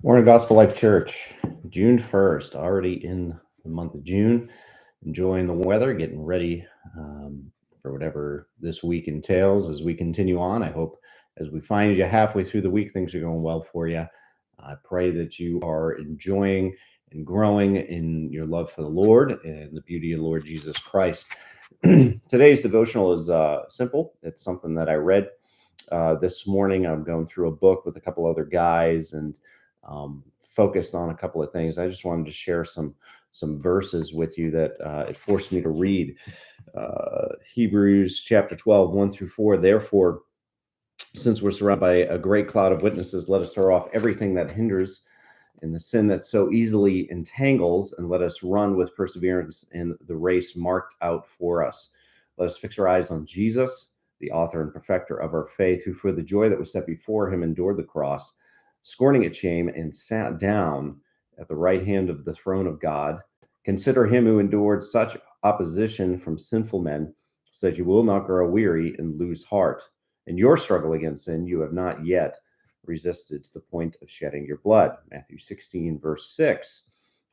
Morning, Gospel Life Church, June 1st, already in the month of June, enjoying the weather, getting ready for whatever this week entails as we continue on. I hope as we find you halfway through the week, things are going well for you. I pray that you are enjoying and growing in your love for the Lord and the beauty of the Lord Jesus Christ. Today's devotional is simple. It's something that I read this morning. I'm going through a book with a couple other guys and focused on a couple of things. I just wanted to share some verses with you that it forced me to read. Hebrews chapter 12, 1 through 4. Therefore, since we're surrounded by a great cloud of witnesses, let us throw off everything that hinders and the sin that so easily entangles, and let us run with perseverance in the race marked out for us. Let us fix our eyes on Jesus, the author and perfecter of our faith, who for the joy that was set before him endured the cross, scorning its shame, and sat down at the right hand of the throne of God. Consider him who endured such opposition from sinful men, so that you will not grow weary and lose heart. In your struggle against sin, you have not yet resisted to the point of shedding your blood. Matthew 16, verse 6.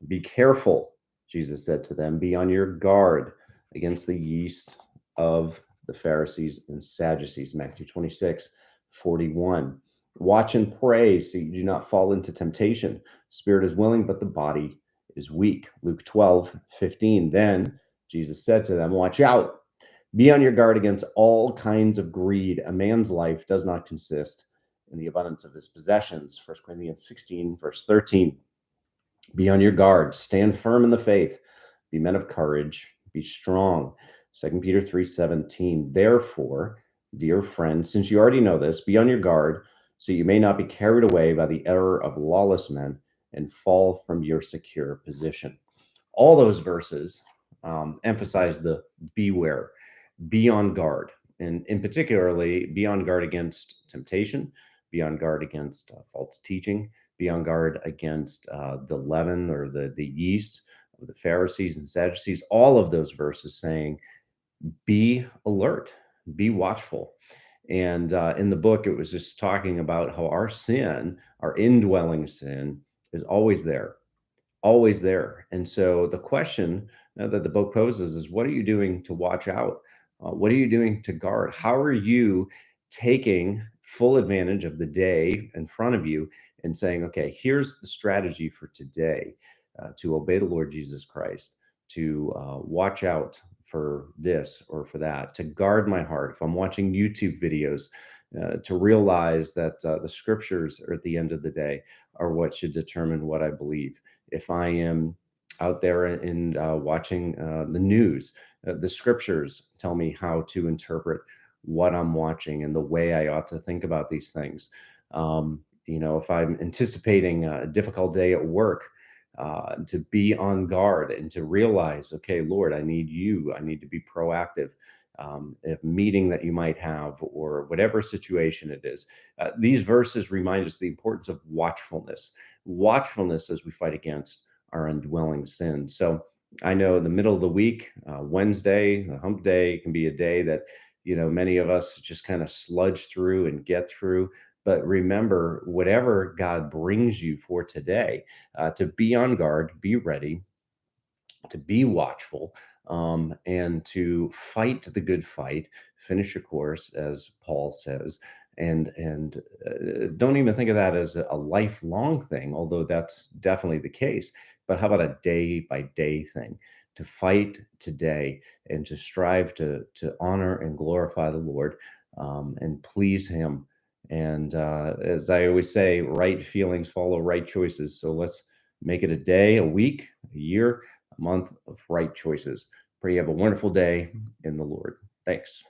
Be careful, Jesus said to them, be on your guard against the yeast of the Pharisees and Sadducees. Matthew 26, 41. Watch and pray so you do not fall into temptation. Spirit is willing, but the body is weak. Luke 12, 15. Then Jesus said to them, watch out. Be on your guard against all kinds of greed. A man's life does not consist in the abundance of his possessions. 1 Corinthians 16, verse 13. Be on your guard. Stand firm in the faith. Be men of courage. Be strong. 2 Peter 3:17. Therefore, dear friends, since you already know this, be on your guard, so you may not be carried away by the error of lawless men and fall from your secure position. All those verses emphasize the beware, be on guard, and in particularly be on guard against temptation, be on guard against false teaching, be on guard against the leaven or the yeast of the Pharisees and Sadducees. All of those verses saying, be alert, be watchful. And in the book, it was just talking about how our sin, our indwelling sin, is always there, always there. And so the question that the book poses is, what are you doing to watch out? What are you doing to guard? How are you taking full advantage of the day in front of you and saying, okay, here's the strategy for today to obey the Lord Jesus Christ, to watch out for this or for that, to guard my heart. If I'm watching YouTube videos, to realize that the scriptures are at the end of the day are what should determine what I believe. If I am out there and watching the news, the scriptures tell me how to interpret what I'm watching and the way I ought to think about these things. If I'm anticipating a difficult day at work, to be on guard and to realize, okay, Lord, I need you. I need to be proactive. A meeting that you might have, or whatever situation it is. These verses remind us the importance of watchfulness as we fight against our indwelling sin. So I know in the middle of the week, Wednesday, the hump day, can be a day that, many of us just kind of sludge through and get through. But remember, whatever God brings you for today, to be on guard, be ready, to be watchful, and to fight the good fight, finish your course, as Paul says, and don't even think of that as a lifelong thing, although that's definitely the case. But how about a day by day thing? To fight today and to strive to honor and glorify the Lord, and please Him. And as I always say, right feelings follow right choices. So let's make it a day, a week, a year, a month of right choices. Pray you have a wonderful day in the Lord. Thanks.